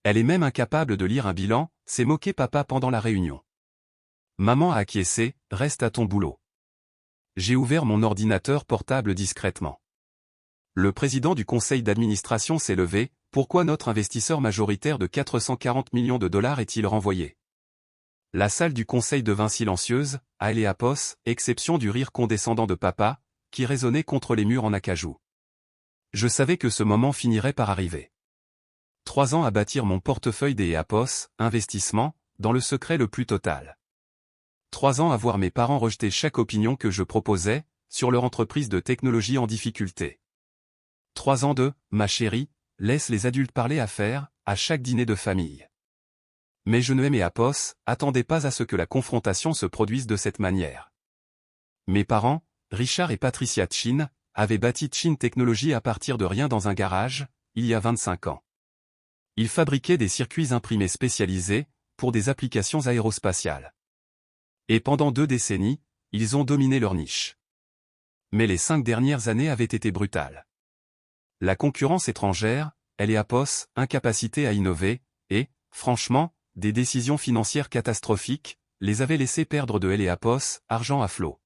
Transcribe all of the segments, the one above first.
Elle est même incapable de lire un bilan, s'est moqué papa pendant la réunion. Maman a acquiescé, reste à ton boulot. J'ai ouvert mon ordinateur portable discrètement. Le président du conseil d'administration s'est levé, pourquoi notre investisseur majoritaire de 440 millions de dollars est-il renvoyé? La salle du conseil devint silencieuse, à Eléapos, exception du rire condescendant de papa, qui résonnait contre les murs en acajou. Je savais que ce moment finirait par arriver. 3 ans à bâtir mon portefeuille d'Eléapos, investissement, dans le secret le plus total. 3 ans à voir mes parents rejeter chaque opinion que je proposais, sur leur entreprise de technologie en difficulté. 3 ans de « ma chérie », laisse les adultes parler affaires, à chaque dîner de famille. Mais je ne Eléapos, attendais pas à ce que la confrontation se produise de cette manière. Mes parents, Richard et Patricia Chin, avaient bâti Chin Technologies à partir de rien dans un garage, il y a 25 ans. Ils fabriquaient des circuits imprimés spécialisés, pour des applications aérospatiales. Et pendant 2 décennies, ils ont dominé leur niche. Mais les 5 dernières années avaient été brutales. La concurrence étrangère, Eléapos, incapacité à innover, et, franchement, des décisions financières catastrophiques, les avaient laissés perdre de Eléapos, argent à flot.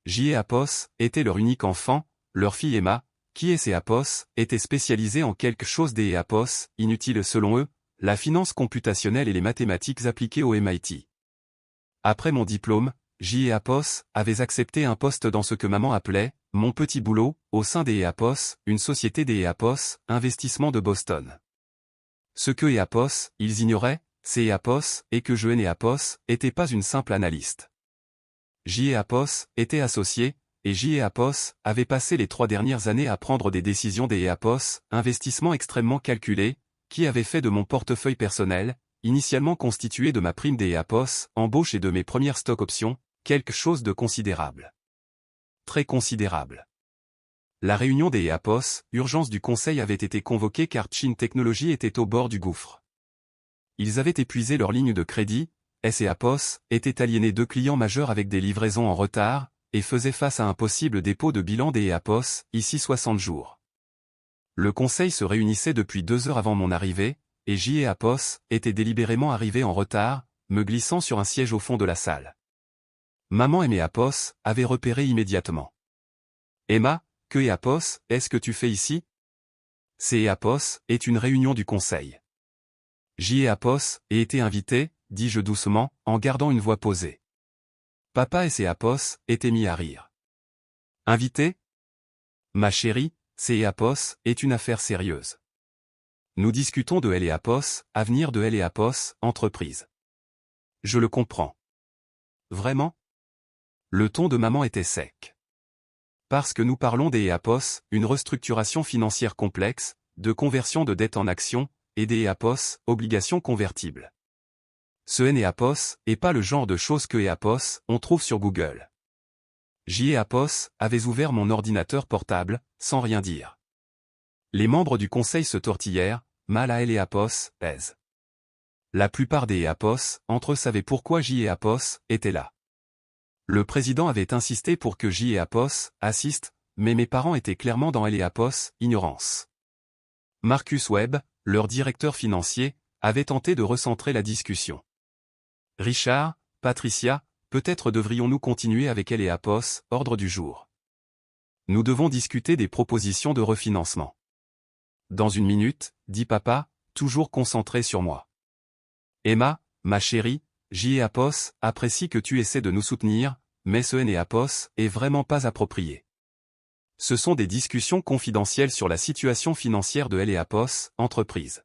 Eléapos était leur unique enfant, leur fille Emma, qui Eléapos, était spécialisée en quelque chose d'Eléapos, inutile selon eux, la finance computationnelle et les mathématiques appliquées au MIT. Après mon diplôme, Eléapos avait accepté un poste dans ce que maman appelait « mon petit boulot » au sein d'Eléapos, une société d'Eléapos, investissement de Boston. Ce que Eléapos, ils ignoraient, c'est Eléapos, et que je Eléapos, était pas une simple analyste. Eléapos était associé, et Eléapos avait passé les 3 dernières années à prendre des décisions d'Eléapos, investissements extrêmement calculés, qui avaient fait de mon portefeuille personnel, initialement constitué de ma prime d'Eléapos, embauche et de mes premières stock options, quelque chose de considérable. Très considérable. La réunion d'Eléapos, urgence du conseil avait été convoquée car Chin Technologies était au bord du gouffre. Ils avaient épuisé leur ligne de crédit, Eléapos était aliéné 2 clients majeurs avec des livraisons en retard, et faisait face à un possible dépôt de bilan d'Eléapos, ici 60 jours. Le conseil se réunissait depuis 2 heures avant mon arrivée, et Eléapos était délibérément arrivé en retard, me glissant sur un siège au fond de la salle. Maman Eléapos avait repéré immédiatement. Emma, que Eléapos, est-ce que tu fais ici? C'est Eléapos, est une réunion du conseil. Eléapos, ait été invité, dis-je doucement, en gardant une voix posée. Papa et Eléapos étaient mis à rire. Invité? Ma chérie, Eléapos est une affaire sérieuse. Nous discutons de Eléapos, avenir de Eléapos, entreprise. Je le comprends. Vraiment? Le ton de maman était sec. Parce que nous parlons d'Eléapos, une restructuration financière complexe, de conversion de dette en actions, et d'Eléapos, obligations convertibles. Ce Eléapos est pas le genre de choses que Eléapos, on trouve sur Google. Eléapos avait ouvert mon ordinateur portable, sans rien dire. Les membres du conseil se tortillèrent, mal à Eléapos, pèse. La plupart des Eléapos, entre eux savaient pourquoi Eléapos était là. Le président avait insisté pour que Eléapos assiste, mais mes parents étaient clairement dans Eléapos, ignorance. Marcus Webb, leur directeur financier, avait tenté de recentrer la discussion. Richard, Patricia, peut-être devrions-nous continuer avec Eléapos, ordre du jour. Nous devons discuter des propositions de refinancement. Dans 1 minute, dit papa, toujours concentré sur moi. Emma, ma chérie, Eléapos apprécie que tu essaies de nous soutenir, mais ce Eléapos est vraiment pas approprié. Ce sont des discussions confidentielles sur la situation financière de Eléapos, entreprise.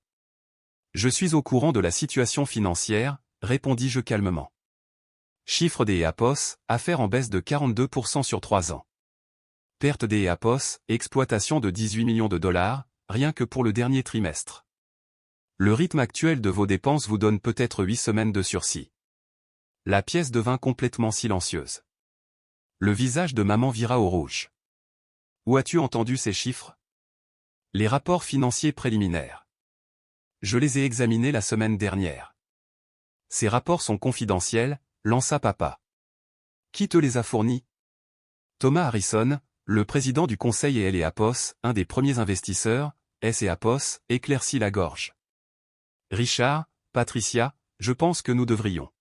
Je suis au courant de la situation financière, répondis-je calmement. Chiffre d'Eléapos, affaires en baisse de 42% sur 3 ans. Perte d'Eléapos, exploitation de 18 millions de dollars, rien que pour le dernier trimestre. Le rythme actuel de vos dépenses vous donne peut-être 8 semaines de sursis. La pièce devint complètement silencieuse. Le visage de maman vira au rouge. Où as-tu entendu ces chiffres? Les rapports financiers préliminaires. Je les ai examinés la semaine dernière. Ces rapports sont confidentiels, lança papa. Qui te les a fournis? Thomas Harrison, le président du conseil et Eléapos, un des premiers investisseurs, Eléapos, éclaircit la gorge. Richard, Patricia, je pense que nous devrions.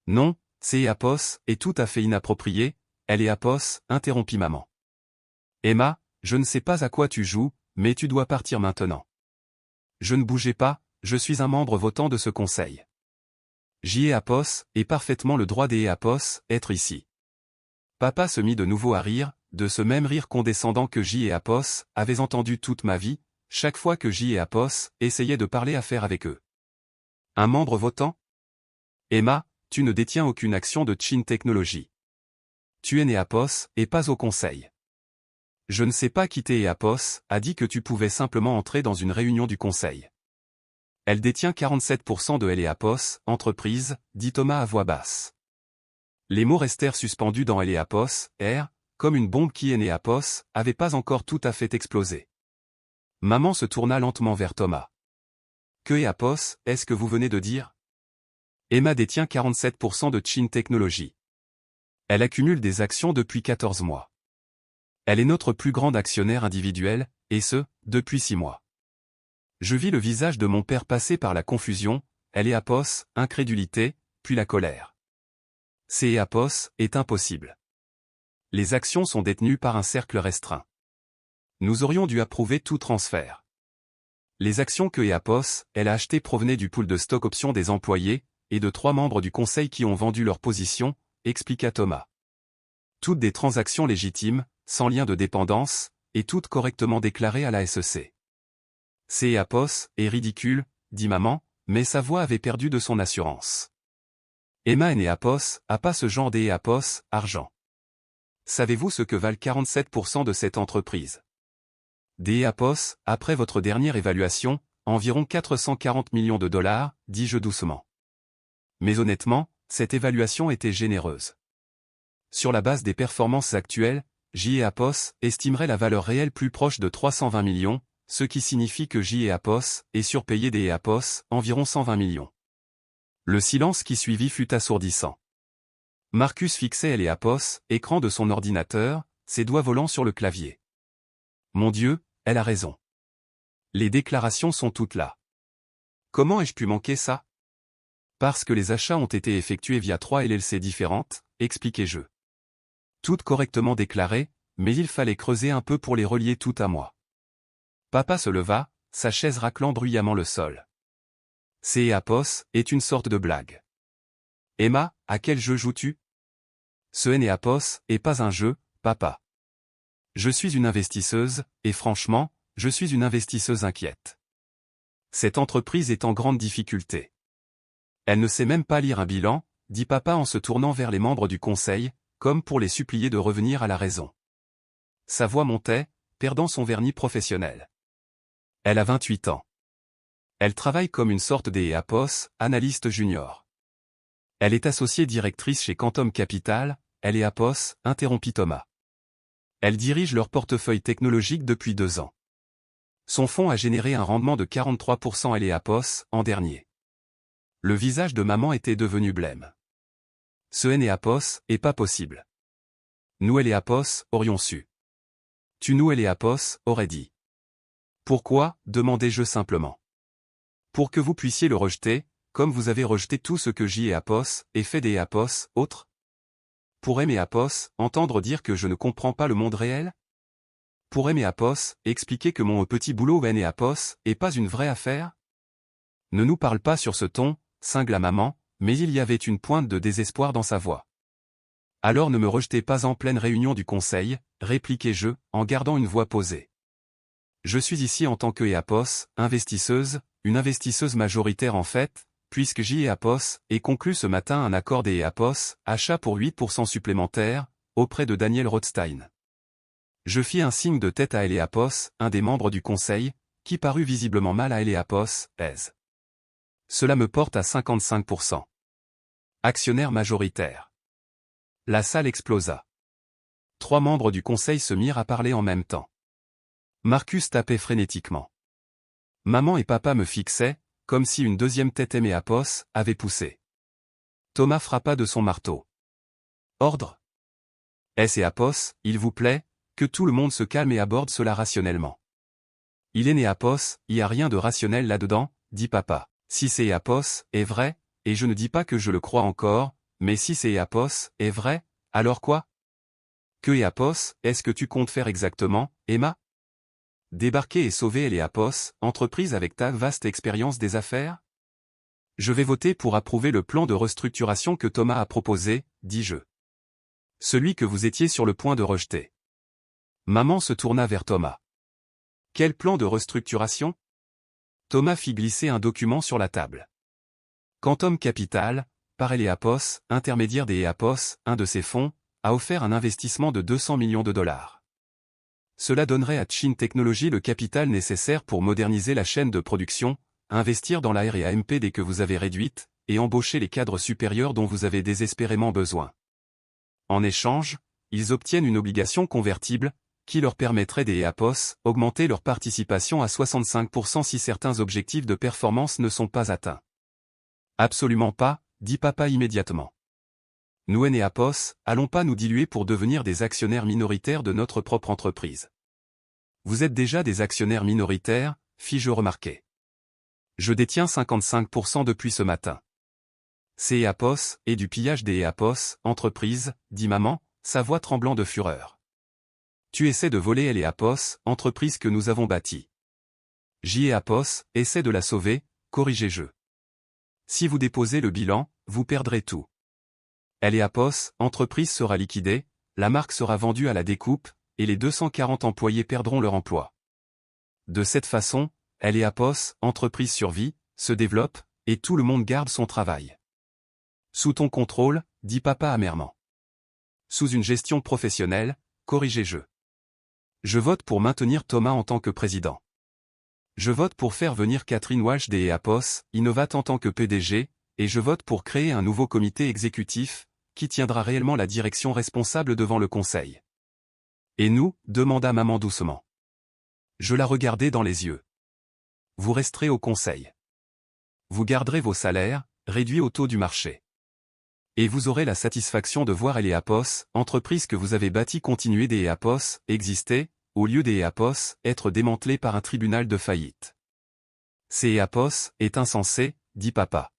Non, c'est Apos, est tout à fait inapproprié, elle est Apos, interrompit maman. Emma, je ne sais pas à quoi tu joues, mais tu dois partir maintenant. Je ne bougeais pas, je suis un membre votant de ce conseil. J.E. Apos, et parfaitement le droit des Apos, être ici. Papa se mit de nouveau à rire, de ce même rire condescendant que J.E. Apos avait entendu toute ma vie, chaque fois que J.E. Apos essayait de parler affaires avec eux. Un membre votant? Emma, tu ne détiens aucune action de Chin Technology. Tu es né Apos, et pas au conseil. Je ne sais pas qui t'es et Apos a dit que tu pouvais simplement entrer dans une réunion du conseil. Elle détient 47% de Elle et Apos, entreprise, dit Thomas à voix basse. Les mots restèrent suspendus dans Elle et Apos, comme une bombe qui et Apos avait pas encore tout à fait explosé. Maman se tourna lentement vers Thomas. Que et Apos, est-ce que vous venez de dire? Emma détient 47% de Chin Technology. Elle accumule des actions depuis 14 mois. Elle est notre plus grande actionnaire individuelle, et ce, depuis 6 mois. Je vis le visage de mon père passer par la confusion, Elle et Apos, incrédulité, puis la colère. C'est Apos, est impossible. Les actions sont détenues par un cercle restreint. Nous aurions dû approuver tout transfert. Les actions que Apos, elle a achetées provenaient du pool de stock options des employés, et de 3 membres du conseil qui ont vendu leur position, expliqua Thomas. Toutes des transactions légitimes, sans lien de dépendance, et toutes correctement déclarées à la SEC. C'est Apos, est ridicule, dit maman, mais sa voix avait perdu de son assurance. Emma et Apos, a pas ce genre des Apos, argent. Savez-vous ce que valent 47% de cette entreprise? Des Apos, après votre dernière évaluation, environ 440 millions de dollars, dis-je doucement. Mais honnêtement, cette évaluation était généreuse. Sur la base des performances actuelles, J.E. Apos estimerait la valeur réelle plus proche de 320 millions, ce qui signifie que J.E. Apos est surpayé des Apos, environ 120 millions. Le silence qui suivit fut assourdissant. Marcus fixait Elle et Apos, écran de son ordinateur, ses doigts volant sur le clavier. Mon Dieu, elle a raison. Les déclarations sont toutes là. Comment ai-je pu manquer ça? Parce que les achats ont été effectués via 3 LLC différentes, expliquai-je. Toutes correctement déclarées, mais il fallait creuser un peu pour les relier toutes à moi. Papa se leva, sa chaise raclant bruyamment le sol. C'est Apos, est une sorte de blague. Emma, à quel jeu joues-tu? Ce N et Apos, est pas un jeu, papa. Je suis une investisseuse, et franchement, je suis une investisseuse inquiète. Cette entreprise est en grande difficulté. Elle ne sait même pas lire un bilan, dit papa en se tournant vers les membres du conseil, comme pour les supplier de revenir à la raison. Sa voix montait, perdant son vernis professionnel. Elle a 28 ans. Elle travaille comme une sorte des Apos, analyste junior. Elle est associée directrice chez Quantum Capital, Elle et Apos, interrompit Thomas. Elle dirige leur portefeuille technologique depuis 2 ans. Son fonds a généré un rendement de 43% Elle et Apos, en dernier. Le visage de maman était devenu blême. Ce N et Apos, est pas possible. Nous Elle et Apos, aurions su. Tu nous Elle et Apos, aurait dit. Pourquoi, demandai-je simplement. Pour que vous puissiez le rejeter, comme vous avez rejeté tout ce que J et Apos, et fait des Apos, autres. Pour aimer Apos, entendre dire que je ne comprends pas le monde réel? Pour aimer Apos, expliquer que mon petit boulot N et Apos, est pas une vraie affaire? Ne nous parle pas sur ce ton, cingla maman, mais il y avait une pointe de désespoir dans sa voix. Alors ne me rejetez pas en pleine réunion du conseil, répliquai-je, en gardant une voix posée. Je suis ici en tant que Apos, investisseuse, une investisseuse majoritaire en fait, puisque J et Apos ait conclu ce matin un accord des Apos, achat pour 8% supplémentaires, auprès de Daniel Rothstein. Je fis un signe de tête à Elle et Apos, un des membres du conseil, qui parut visiblement mal à Elle et Apos, aise. Cela me porte à 55%. Actionnaire majoritaire. La salle explosa. 3 membres du conseil se mirent à parler en même temps. Marcus tapait frénétiquement. Maman et papa me fixaient, comme si une deuxième tête aimée Apos avait poussé. Thomas frappa de son marteau. Ordre. S et Apos, il vous plaît, que tout le monde se calme et aborde cela rationnellement. Il est né Apos, y a rien de rationnel là-dedans, dit papa. Si c'est Eapos est vrai, et je ne dis pas que je le crois encore, mais si c'est Eapos est vrai, alors quoi? Que Eapos est-ce que tu comptes faire exactement, Emma? Débarquer et sauver Eapos, entreprise avec ta vaste expérience des affaires? Je vais voter pour approuver le plan de restructuration que Thomas a proposé, dis-je. Celui que vous étiez sur le point de rejeter. Maman se tourna vers Thomas. Quel plan de restructuration? Thomas fit glisser un document sur la table. Quantum Capital, par Eapos, intermédiaire des Eapos, un de ses fonds, a offert un investissement de 200 millions de dollars. Cela donnerait à Chin Technologies le capital nécessaire pour moderniser la chaîne de production, investir dans la R&D dès que vous avez réduite, et embaucher les cadres supérieurs dont vous avez désespérément besoin. En échange, ils obtiennent une obligation convertible, qui leur permettrait des Eapos augmenter leur participation à 65% si certains objectifs de performance ne sont pas atteints. Absolument pas, dit papa immédiatement. Nous et Eapos, allons pas nous diluer pour devenir des actionnaires minoritaires de notre propre entreprise. Vous êtes déjà des actionnaires minoritaires, fis-je remarquer. Je détiens 55% depuis ce matin. C'est Eapos, et du pillage des Eapos, entreprise, dit maman, sa voix tremblant de fureur. Tu essaies de voler Eapos, entreprise que nous avons bâtie. Eapos essaie de la sauver, corrigez-je. Si vous déposez le bilan, vous perdrez tout. Eapos, entreprise sera liquidée, la marque sera vendue à la découpe, et les 240 employés perdront leur emploi. De cette façon, Eapos, entreprise survit, se développe, et tout le monde garde son travail. Sous ton contrôle, dit papa amèrement. Sous une gestion professionnelle, corrigez-je. Je vote pour maintenir Thomas en tant que président. Je vote pour faire venir Catherine Walsh des Eapos, Innovat en tant que PDG, et je vote pour créer un nouveau comité exécutif, qui tiendra réellement la direction responsable devant le conseil. Et nous, demanda maman doucement. Je la regardai dans les yeux. Vous resterez au conseil. Vous garderez vos salaires, réduits au taux du marché. Et vous aurez la satisfaction de voir Eapos, entreprise que vous avez bâtie continuer des Eapos, exister, au lieu des Eapos, être démantelée par un tribunal de faillite. C'est Eapos, est insensé, dit papa.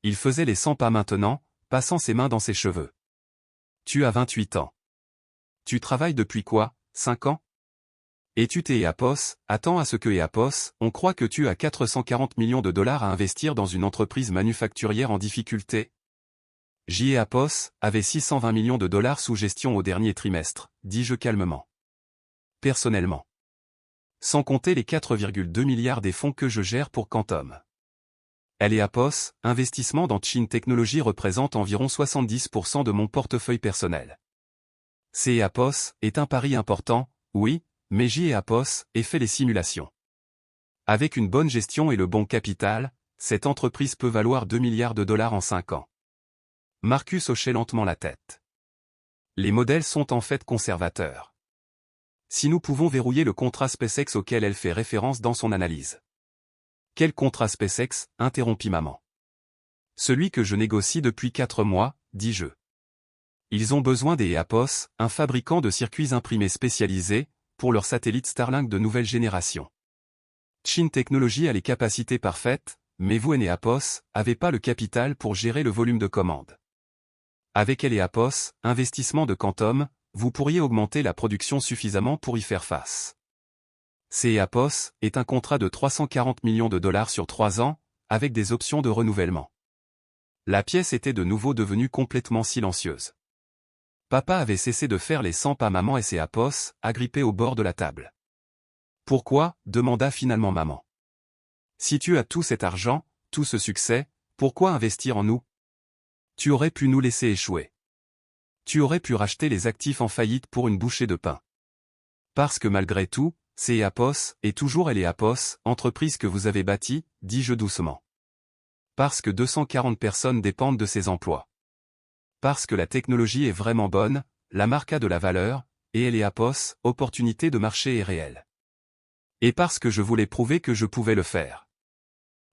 Il faisait les 100 pas maintenant, passant ses mains dans ses cheveux. Tu as 28 ans. Tu travailles depuis quoi, 5 ans? Et tu t'es Eapos, attends à ce que Eapos, on croit que tu as 440 millions de dollars à investir dans une entreprise manufacturière en difficulté? Eapos avait 620 millions de dollars sous gestion au dernier trimestre, dis-je calmement. Personnellement. Sans compter les 4,2 milliards des fonds que je gère pour Quantum. Eapos, investissement dans Chin Technologies représente environ 70% de mon portefeuille personnel. Eapos est un pari important, oui, mais Eapos ait fait les simulations. Avec une bonne gestion et le bon capital, cette entreprise peut valoir 2 milliards de dollars en 5 ans. Marcus hochait lentement la tête. Les modèles sont en fait conservateurs. Si nous pouvons verrouiller le contrat SpaceX auquel elle fait référence dans son analyse. Quel contrat SpaceX, interrompit maman. Celui que je négocie depuis 4 mois, dis-je. Ils ont besoin des Eapos, un fabricant de circuits imprimés spécialisés, pour leur satellite Starlink de nouvelle génération. Chin Technologies a les capacités parfaites, mais vous et Eapos, avez pas le capital pour gérer le volume de commandes. Avec Eapos, investissement de Quantum, vous pourriez augmenter la production suffisamment pour y faire face. Eapos est un contrat de 340 millions de dollars sur 3 ans, avec des options de renouvellement. La pièce était de nouveau devenue complètement silencieuse. Papa avait cessé de faire les 100 pas maman et Eapos, agrippés au bord de la table. Pourquoi, demanda finalement maman. Si tu as tout cet argent, tout ce succès, pourquoi investir en nous? Tu aurais pu nous laisser échouer. Tu aurais pu racheter les actifs en faillite pour une bouchée de pain. Parce que malgré tout, Eapos est toujours Eapos, entreprise que vous avez bâtie, dis-je doucement. Parce que 240 personnes dépendent de ces emplois. Parce que la technologie est vraiment bonne, la marque a de la valeur, et Eapos, opportunité de marché est réelle. Et parce que je voulais prouver que je pouvais le faire.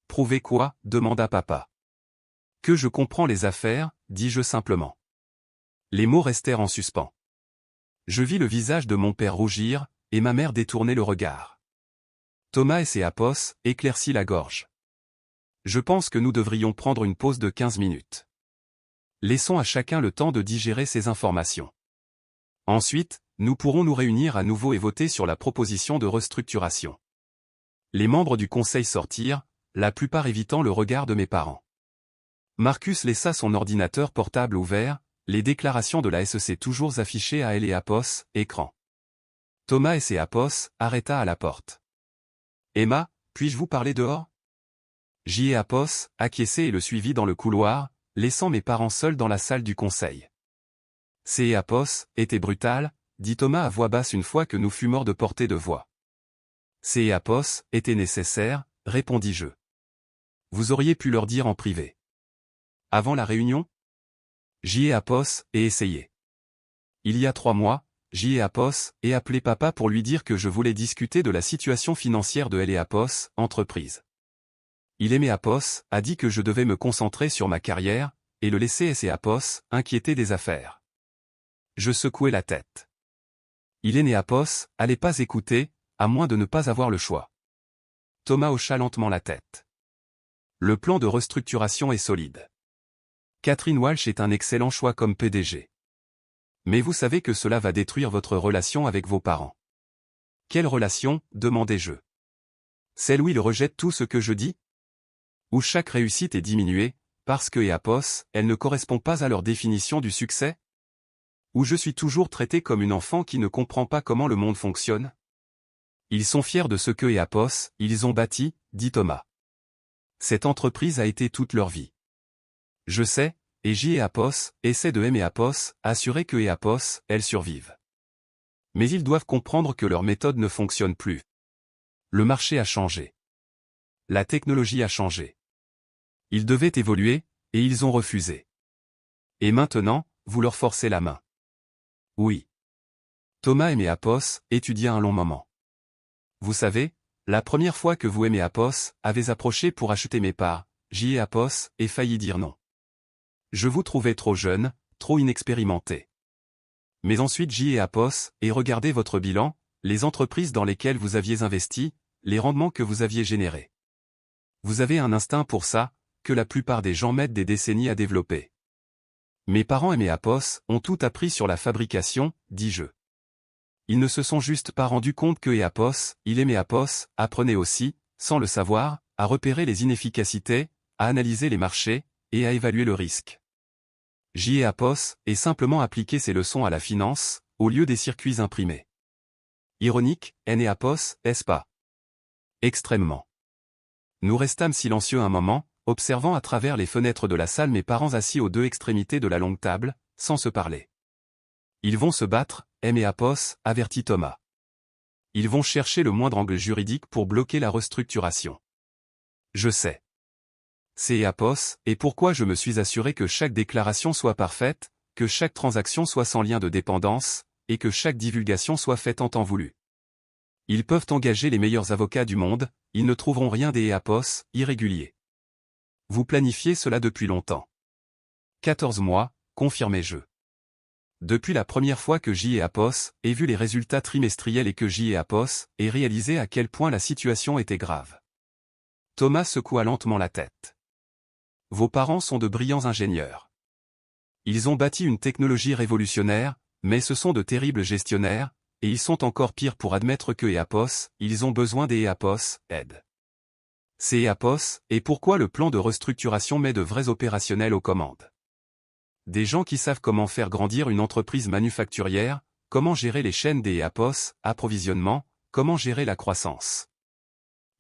Prouver quoi, demanda papa. Que je comprends les affaires, dis-je simplement. Les mots restèrent en suspens. Je vis le visage de mon père rougir, et ma mère détourner le regard. Thomas et Eapos éclaircit la gorge. Je pense que nous devrions prendre une pause de 15 minutes. Laissons à chacun le temps de digérer ces informations. Ensuite, nous pourrons nous réunir à nouveau et voter sur la proposition de restructuration. Les membres du conseil sortirent, la plupart évitant le regard de mes parents. Marcus laissa son ordinateur portable ouvert, les déclarations de la SEC toujours affichées à elle et Apos, écran. Thomas et Apos arrêta à la porte. Emma, puis-je vous parler dehors? J.E. Apos acquiesça et le suivit dans le couloir, laissant mes parents seuls dans la salle du conseil. C. Apos était brutal, dit Thomas à voix basse une fois que nous fûmes hors de portée de voix. C. Apos était nécessaire, répondis-je. Vous auriez pu leur dire en privé. Avant la réunion? J.E. Apos et essayé. Il y a 3 mois, J.E. Apos et appelé papa pour lui dire que je voulais discuter de la situation financière de L.E. Apos, entreprise. Il aimait Apos, a dit que je devais me concentrer sur ma carrière, et le laisser S.E. Apos, inquiéter des affaires. Je secouai la tête. Il aimait Apos, allait pas écouter, à moins de ne pas avoir le choix. Thomas hocha lentement la tête. Le plan de restructuration est solide. Catherine Walsh est un excellent choix comme PDG. Mais vous savez que cela va détruire votre relation avec vos parents. Quelle relation, demandai-je. Celle où ils rejettent tout ce que je dis? Où chaque réussite est diminuée, parce que Apos, elle ne correspond pas à leur définition du succès? Où je suis toujours traité comme une enfant qui ne comprend pas comment le monde fonctionne? Ils sont fiers de ce que Apos, ils ont bâti, dit Thomas. Cette entreprise a été toute leur vie. Je sais, et J.E. Apos essaie de aimer Apos, assurer que Apos, elles survivent. Mais ils doivent comprendre que leur méthode ne fonctionne plus. Le marché a changé. La technologie a changé. Ils devaient évoluer, et ils ont refusé. Et maintenant, vous leur forcez la main. Oui. Thomas aimait Apos, étudia un long moment. Vous savez, la première fois que vous aimez Apos, avez approché pour acheter mes parts, J.E. Apos, et failli dire non. Je vous trouvais trop jeune, trop inexpérimenté. Mais ensuite J.E. Apos, et regardez votre bilan, les entreprises dans lesquelles vous aviez investi, les rendements que vous aviez générés. Vous avez un instinct pour ça, que la plupart des gens mettent des décennies à développer. Mes parents aimaient Apos, ont tout appris sur la fabrication, dis-je. Ils ne se sont juste pas rendus compte que Apos, il aimait Apos, apprenait aussi, sans le savoir, à repérer les inefficacités, à analyser les marchés, et à évaluer le risque. J.E. Apos et simplement appliquer ses leçons à la finance, au lieu des circuits imprimés. Ironique, N. Apos, est-ce pas? Extrêmement. Nous restâmes silencieux un moment, observant à travers les fenêtres de la salle mes parents assis aux 2 extrémités de la longue table, sans se parler. Ils vont se battre, M. et Apos, avertit Thomas. Ils vont chercher le moindre angle juridique pour bloquer la restructuration. Je sais. C'est Apos, et pourquoi je me suis assuré que chaque déclaration soit parfaite, que chaque transaction soit sans lien de dépendance, et que chaque divulgation soit faite en temps voulu. Ils peuvent engager les meilleurs avocats du monde, ils ne trouveront rien des Apos, irréguliers. Vous planifiez cela depuis longtemps. 14 mois, confirmai-je. Depuis la première fois que J.E. Apos ait vu les résultats trimestriels et que J.E. Apos ait réalisé à quel point la situation était grave. Thomas secoua lentement la tête. Vos parents sont de brillants ingénieurs. Ils ont bâti une technologie révolutionnaire, mais ce sont de terribles gestionnaires, et ils sont encore pires pour admettre que Apos, ils ont besoin des Apos, aide. C'est Apos, et pourquoi le plan de restructuration met de vrais opérationnels aux commandes. Des gens qui savent comment faire grandir une entreprise manufacturière, comment gérer les chaînes des Apos, approvisionnement, comment gérer la croissance.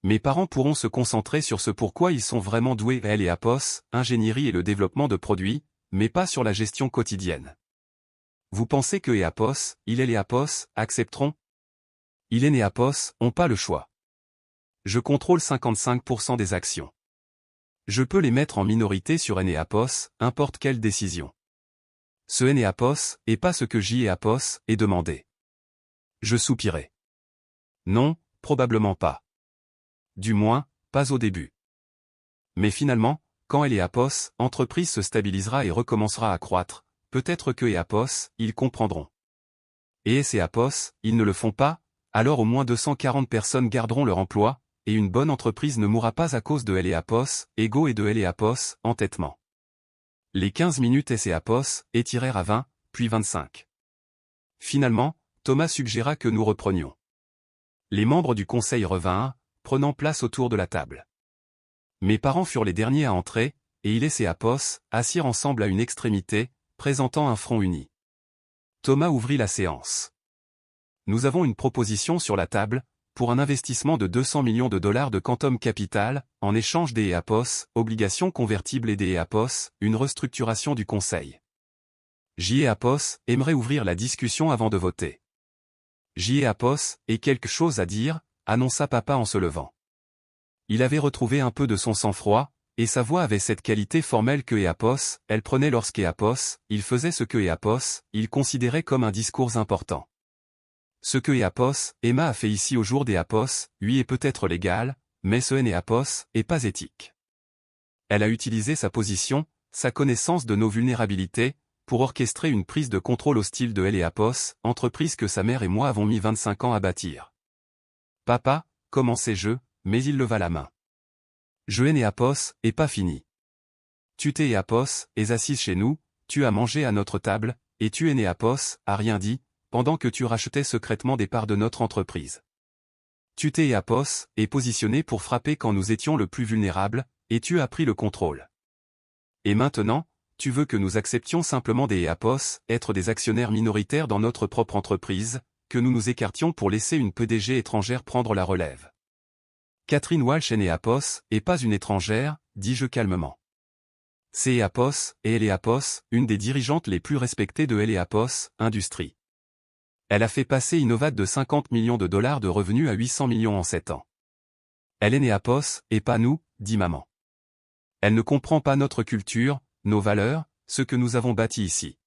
Mes parents pourront se concentrer sur ce pourquoi ils sont vraiment doués L et Apos, ingénierie et le développement de produits, mais pas sur la gestion quotidienne. Vous pensez que Apos, il et les Apos, accepteront? Il et Apos ont pas le choix. Je contrôle 55% des actions. Je peux les mettre en minorité sur Apos, importe quelle décision. Ce Apos est pas ce que J.E. Apos est demandé. Je soupirai. Non, probablement pas. Du moins, pas au début. Mais finalement, quand Apos, entreprise se stabilisera et recommencera à croître, peut-être que Apos, ils comprendront. Et Apos, ils ne le font pas, alors au moins 240 personnes garderont leur emploi, et une bonne entreprise ne mourra pas à cause de LEAPOS, ego et de LEAPOS, entêtement. Les 15 minutes SEAPOS étirèrent à 20, puis 25. Finalement, Thomas suggéra que nous reprenions. Les membres du conseil revinrent, prenant place autour de la table. Mes parents furent les derniers à entrer, et il et SEAPOS assirent ensemble à une extrémité, présentant un front uni. Thomas ouvrit la séance. Nous avons une proposition sur la table, pour un investissement de 200 millions de dollars de Quantum Capital, en échange des EAPOS, obligations convertibles et des EAPOS, une restructuration du conseil. JEAPOS aimerait ouvrir la discussion avant de voter. JEAPOS ait quelque chose à dire, annonça papa en se levant. Il avait retrouvé un peu de son sang-froid, et sa voix avait cette qualité formelle que EAPOS, elle prenait lorsqu'EAPOS, il faisait ce que EAPOS, il considérait comme un discours important. Ce que EAPOS, Emma a fait ici au jour d'EAPOS, lui est peut-être légal, mais ce EAPOS est pas éthique. Elle a utilisé sa position, sa connaissance de nos vulnérabilités, pour orchestrer une prise de contrôle hostile de LEAPOS, entreprise que sa mère et moi avons mis 25 ans à bâtir. Papa, commençai-je, mais il leva la main. Je EAPOS, et pas fini. Tu t'es EAPOS, es assise chez nous, tu as mangé à notre table, et tu EAPOS, a rien dit, pendant que tu rachetais secrètement des parts de notre entreprise. Tu t'es EAPOS, est positionné pour frapper quand nous étions le plus vulnérables, et tu as pris le contrôle. Et maintenant, tu veux que nous acceptions simplement des EAPOS, être des actionnaires minoritaires dans notre propre entreprise, que nous nous écartions pour laisser une PDG étrangère prendre la relève. Catherine Walsh est EAPOS, et pas une étrangère, dis-je calmement. C'est EAPOS, et LEAPOS, une des dirigeantes les plus respectées de LEAPOS, Industrie. Elle a fait passer Innovat de 50 millions de dollars de revenus à 800 millions en 7 ans. Elle est EAPOS, et pas nous, dit maman. Elle ne comprend pas notre culture, nos valeurs, ce que nous avons bâti ici.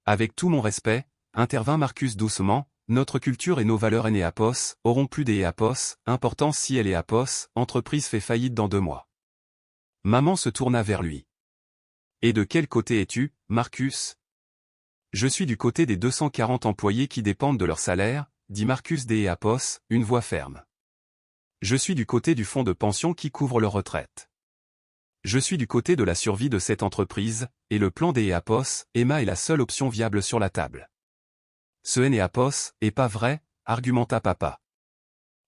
Avec tout mon respect, intervint Marcus doucement, notre culture et nos valeurs EAPOS auront plus des EAPOS, importance si LEAPOS, entreprise fait faillite dans 2 mois. Maman se tourna vers lui. Et de quel côté es-tu, Marcus? Je suis du côté des 240 employés qui dépendent de leur salaire, dit Marcus des EAPOS, une voix ferme. Je suis du côté du fonds de pension qui couvre leur retraite. Je suis du côté de la survie de cette entreprise, et le plan des EAPOS, Emma est la seule option viable sur la table. Ce EAPOS est pas vrai, argumenta papa.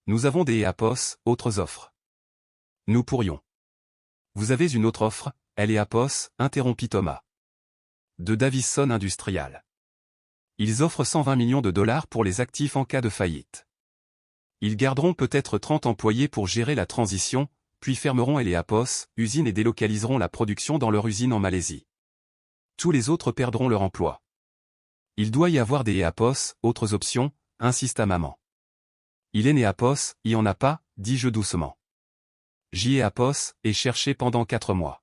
Nous avons des EAPOS, autres offres. Nous pourrions. Vous avez une autre offre, EAPOS, interrompit Thomas. De Davison Industrial. Ils offrent 120 millions de dollars pour les actifs en cas de faillite. Ils garderont peut-être 30 employés pour gérer la transition, puis fermeront EAPOS, usine et délocaliseront la production dans leur usine en Malaisie. Tous les autres perdront leur emploi. Il doit y avoir des EAPOS, autres options, insista maman. Il est EAPOS, y en a pas, dis-je doucement. JEAPOS est cherché pendant 4 mois.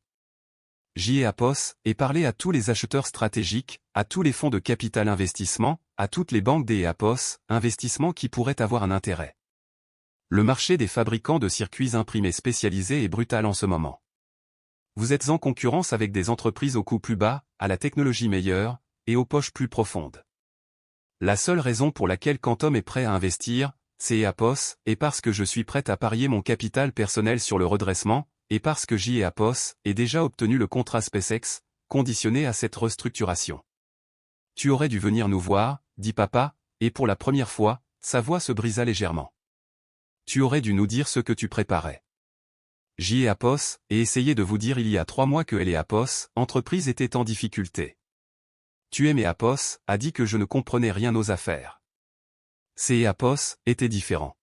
JEAPOS est parlé à tous les acheteurs stratégiques, à tous les fonds de capital investissement, à toutes les banques des EAPOS, investissements qui pourraient avoir un intérêt. Le marché des fabricants de circuits imprimés spécialisés est brutal en ce moment. Vous êtes en concurrence avec des entreprises au coût plus bas, à la technologie meilleure, et aux poches plus profondes. La seule raison pour laquelle Quantum est prêt à investir, c'est EAPOS, et parce que je suis prête à parier mon capital personnel sur le redressement, et parce que JEAPOS ait déjà obtenu le contrat SpaceX, conditionné à cette restructuration. Tu aurais dû venir nous voir, dit papa, et pour la première fois, sa voix se brisa légèrement. Tu aurais dû nous dire ce que tu préparais. JEAPOS et essayé de vous dire il y a 3 mois que LEAPOS, entreprise était en difficulté. Tu EAPOS a dit que je ne comprenais rien aux affaires. EAPOS était différent.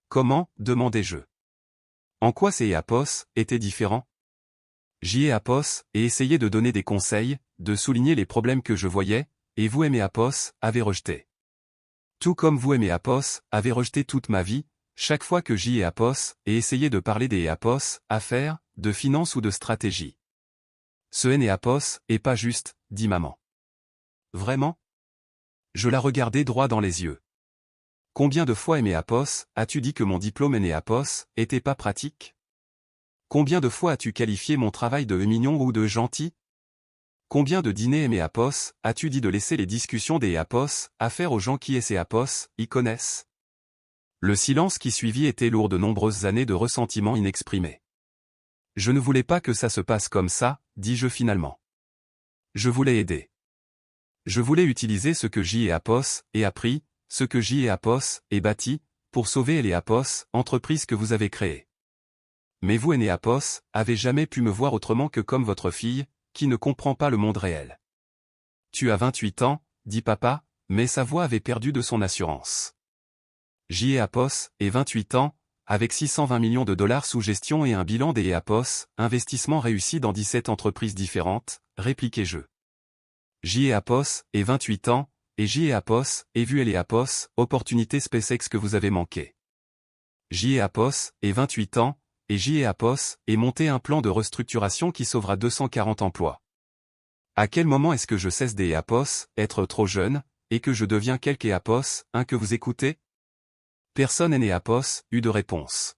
Comment, demandai-je. En quoi EAPOS était différent? JEAPOS et essayé de donner des conseils, de souligner les problèmes que je voyais, et vous EAPOS avez rejeté. Tout comme vous EAPOS avez rejeté toute ma vie, chaque fois que JEAPOS et essayé de parler des EAPOS, affaires, de finances ou de stratégie. Ce EAPOS est pas juste, dit maman. Vraiment? Je la regardai droit dans les yeux. Combien de fois EAPOS as-tu dit que mon diplôme EAPOS était pas pratique? Combien de fois as-tu qualifié mon travail de mignon ou de gentil? Combien de dîners EAPOS as-tu dit de laisser les discussions des EAPOS à faire aux gens qui EAPOS y connaissent? Le silence qui suivit était lourd de nombreuses années de ressentiments inexprimés. Je ne voulais pas que ça se passe comme ça, dis-je finalement. Je voulais aider. Je voulais utiliser ce que J et Apos ai appris, ce que J et Apos ai bâti, pour sauver les Apos, entreprise que vous avez créée. Mais vous et Apos avez jamais pu me voir autrement que comme votre fille, qui ne comprend pas le monde réel. Tu as 28 ans, dit papa, mais sa voix avait perdu de son assurance. J et Apos et 28 ans, avec 620 millions de dollars sous gestion et un bilan des Apos, investissement réussi dans 17 entreprises différentes, répliquai-je. J et Apos et 28 ans, et J et Apos et vu et Apos, opportunité SpaceX que vous avez manqué. J et Apos et 28 ans, et J et Apos et monté un plan de restructuration qui sauvera 240 emplois. À quel moment est-ce que je cesse des Apos, être trop jeune, et que je deviens quelque Apos, un que vous écoutez? Personne n'est Apos, eut de réponse.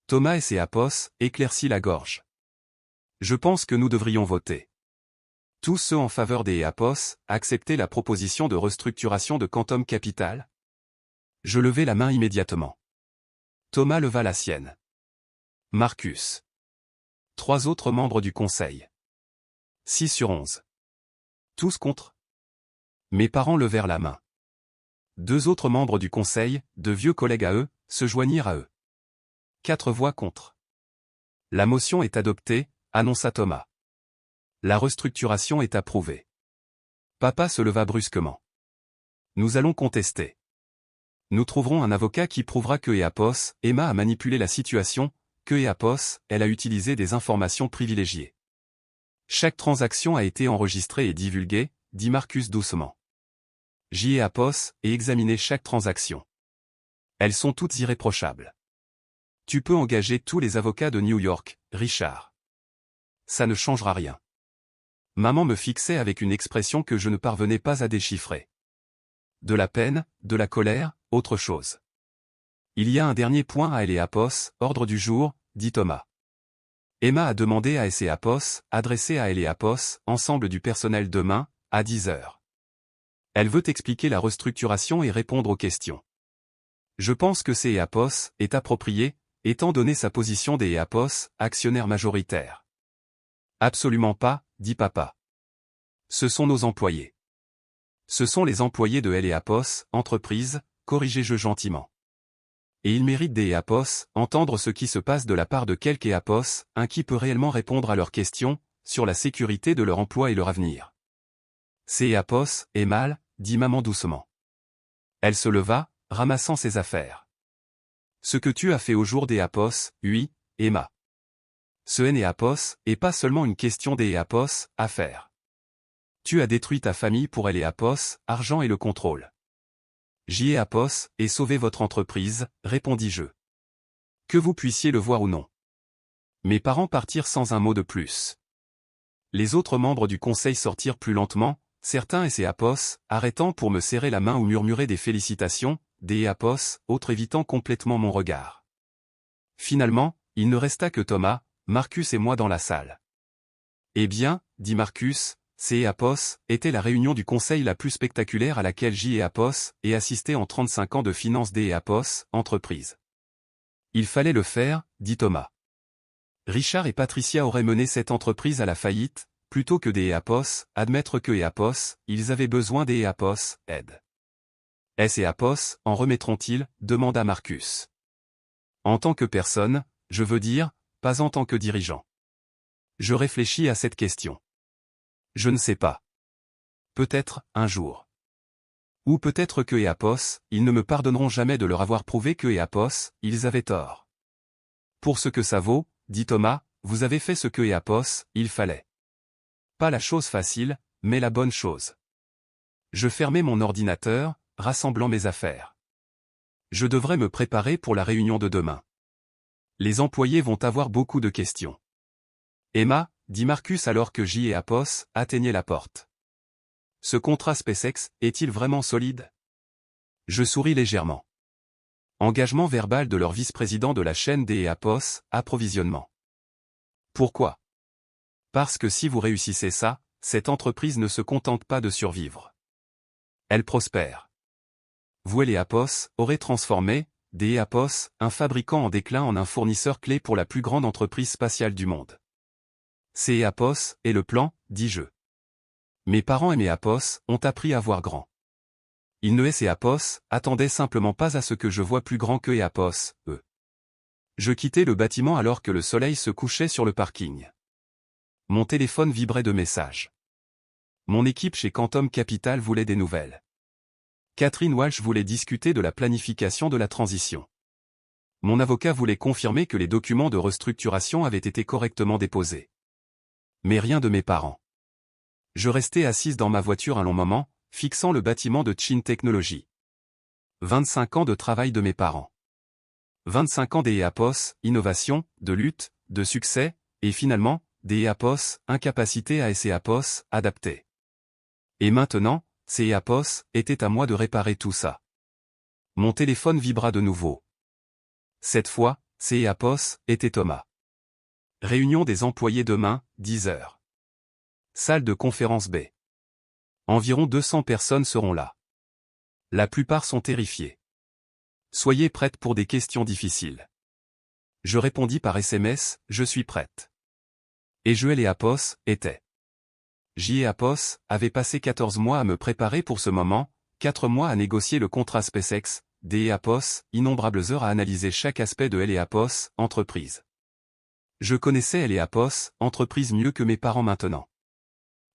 Thomas et ses Apos éclaircit la gorge. Je pense que nous devrions voter. Tous ceux en faveur des Apos acceptaient la proposition de restructuration de Quantum Capital? Je levai la main immédiatement. Thomas leva la sienne. Marcus. 3 autres membres du conseil. 6 sur 11. Tous contre. Mes parents levèrent la main. 2 autres membres du conseil, de vieux collègues à eux, se joignirent à eux. 4 voix contre. La motion est adoptée, annonça Thomas. La restructuration est approuvée. Papa se leva brusquement. Nous allons contester. Nous trouverons un avocat qui prouvera que Apos, Emma a manipulé la situation, que Apos, elle a utilisé des informations privilégiées. Chaque transaction a été enregistrée et divulguée, dit Marcus doucement. J et Apos et examiné chaque transaction. Elles sont toutes irréprochables. Tu peux engager tous les avocats de New York, Richard. Ça ne changera rien. Maman me fixait avec une expression que je ne parvenais pas à déchiffrer. De la peine, de la colère, autre chose. Il y a un dernier point à Apos, ordre du jour, dit Thomas. Emma a demandé à Apos, adressé à Apos, ensemble du personnel demain, à 10 heures. Elle veut expliquer la restructuration et répondre aux questions. Je pense que Apos est approprié, étant donné sa position des Apos, actionnaire majoritaire. Absolument pas, dit papa. Ce sont nos employés. Ce sont les employés de Apos, entreprise, corrigez-je gentiment. Et ils méritent des Apos, entendre ce qui se passe de la part de quelques Apos, un qui peut réellement répondre à leurs questions, sur la sécurité de leur emploi et leur avenir. Apos est mal, dit maman doucement. Elle se leva, ramassant ses affaires. Ce que tu as fait au jour des Apos, oui, Emma. Ce Apos est pas seulement une question des Apos, à faire. Tu as détruit ta famille pour Apos, argent et le contrôle. J'y ai Apos, et sauvé votre entreprise, répondis-je. Que vous puissiez le voir ou non. Mes parents partirent sans un mot de plus. Les autres membres du conseil sortirent plus lentement, certains Apos, arrêtant pour me serrer la main ou murmurer des félicitations, des Apos, autres évitant complètement mon regard. Finalement, il ne resta que Thomas, Marcus et moi dans la salle. Eh bien, dit Marcus, Apos était la réunion du conseil la plus spectaculaire à laquelle J et Apos ait assisté en 35 ans de finance des Apos, entreprise. Il fallait le faire, dit Thomas. Richard et Patricia auraient mené cette entreprise à la faillite, plutôt que des Apos, admettre que Apos, ils avaient besoin des Apos, aide. Apos en remettront-ils, demanda Marcus. En tant que personne, je veux dire, pas en tant que dirigeant. Je réfléchis à cette question. Je ne sais pas. Peut-être, un jour. Ou peut-être que Apos, ils ne me pardonneront jamais de leur avoir prouvé que Apos, ils avaient tort. Pour ce que ça vaut, dit Thomas, vous avez fait ce que Apos, il fallait. Pas la chose facile, mais la bonne chose. Je fermai mon ordinateur, rassemblant mes affaires. Je devrais me préparer pour la réunion de demain. Les employés vont avoir beaucoup de questions. Emma, dit Marcus alors que J et Apos atteignaient la porte. Ce contrat SpaceX est-il vraiment solide? Je souris légèrement. Engagement verbal de leur vice-président de la chaîne des Apos, approvisionnement. Pourquoi? Parce que si vous réussissez ça, cette entreprise ne se contente pas de survivre. Elle prospère. Vous et les Apos aurez transformé, DEAPOS, un fabricant en déclin en un fournisseur clé pour la plus grande entreprise spatiale du monde. CEAPOS, et le plan, dis-je. Mes parents et mes APOS ont appris à voir grand. Ils ne CEAPOS, attendaient simplement pas à ce que je vois plus grand que EAPOS, eux. Je quittais le bâtiment alors que le soleil se couchait sur le parking. Mon téléphone vibrait de messages. Mon équipe chez Quantum Capital voulait des nouvelles. Catherine Walsh voulait discuter de la planification de la transition. Mon avocat voulait confirmer que les documents de restructuration avaient été correctement déposés. Mais rien de mes parents. Je restais assise dans ma voiture un long moment, fixant le bâtiment de Chin Technology. 25 ans de travail de mes parents. 25 ans d'EAPOS, innovation, de lutte, de succès, et finalement, d'EAPOS, incapacité à CEAPOS, adapté. Et maintenant, CEAPOS, était à moi de réparer tout ça. Mon téléphone vibra de nouveau. Cette fois, CEAPOS, était Thomas. Réunion des employés demain, 10 heures. Salle de conférence B. Environ 200 personnes seront là. La plupart sont terrifiées. Soyez prêtes pour des questions difficiles. Je répondis par SMS, je suis prête. Et Joël et Apos étaient. J et Apos avaient passé 14 mois à me préparer pour ce moment, 4 mois à négocier le contrat SpaceX, D et Apos, innombrables heures à analyser chaque aspect de L et Apos, entreprise. Je connaissais L et Apos, entreprise mieux que mes parents maintenant.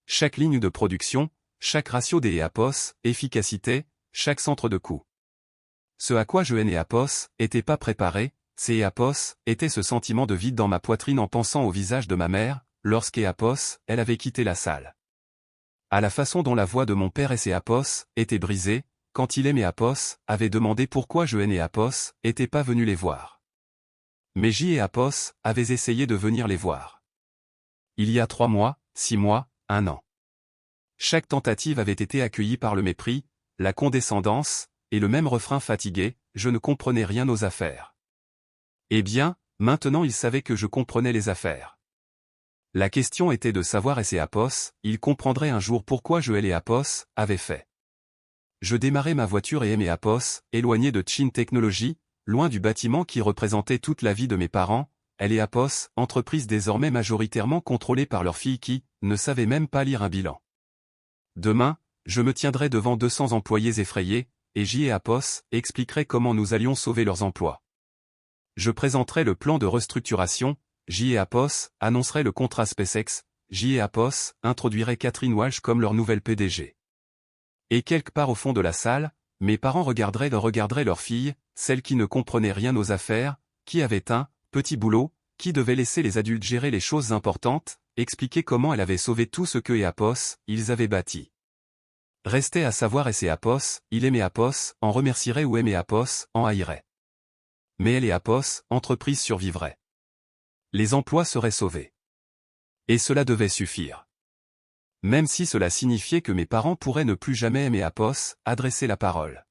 Chaque ligne de production, chaque ratio D et Apos, efficacité, chaque centre de coût. Ce à quoi je et Apos n'étais pas préparé, C et Apos, était ce sentiment de vide dans ma poitrine en pensant au visage de ma mère, lorsqu'Apos, elle avait quitté la salle. À la façon dont la voix de mon père et Apos était brisée, quand il et Apos avait demandé pourquoi je et Apos n'étais pas venu les voir. Mais J et Apos avaient essayé de venir les voir. Il y a 3 mois, 6 mois, 1 an. Chaque tentative avait été accueillie par le mépris, la condescendance, et le même refrain fatigué, je ne comprenais rien aux affaires. Eh bien, maintenant ils savaient que je comprenais les affaires. La question était de savoir et Apos, ils comprendraient un jour pourquoi je et Apos avaient fait. Je démarrais ma voiture et Apos, éloigné de Chin Technology, loin du bâtiment qui représentait toute la vie de mes parents, elle et Apos, entreprise désormais majoritairement contrôlée par leur fille qui ne savait même pas lire un bilan. Demain, je me tiendrai devant 200 employés effrayés, et J et Apos expliquerai comment nous allions sauver leurs emplois. Je présenterai le plan de restructuration, J et Apos annoncerait le contrat SpaceX, J et Apos introduirait Catherine Walsh comme leur nouvelle PDG. Et quelque part au fond de la salle, mes parents regarderaient leur fille, celle qui ne comprenait rien aux affaires, qui avait un petit boulot, qui devait laisser les adultes gérer les choses importantes, expliquer comment elle avait sauvé tout ce que Apos ils avaient bâti. Restait à savoir et Apos, il aimait Apos, en remercierait ou aimait Apos, en haïrait. Mais elle et Apos, entreprise survivrait. Les emplois seraient sauvés. Et cela devait suffire. Même si cela signifiait que mes parents pourraient ne plus jamais aimer Apos, adresser la parole.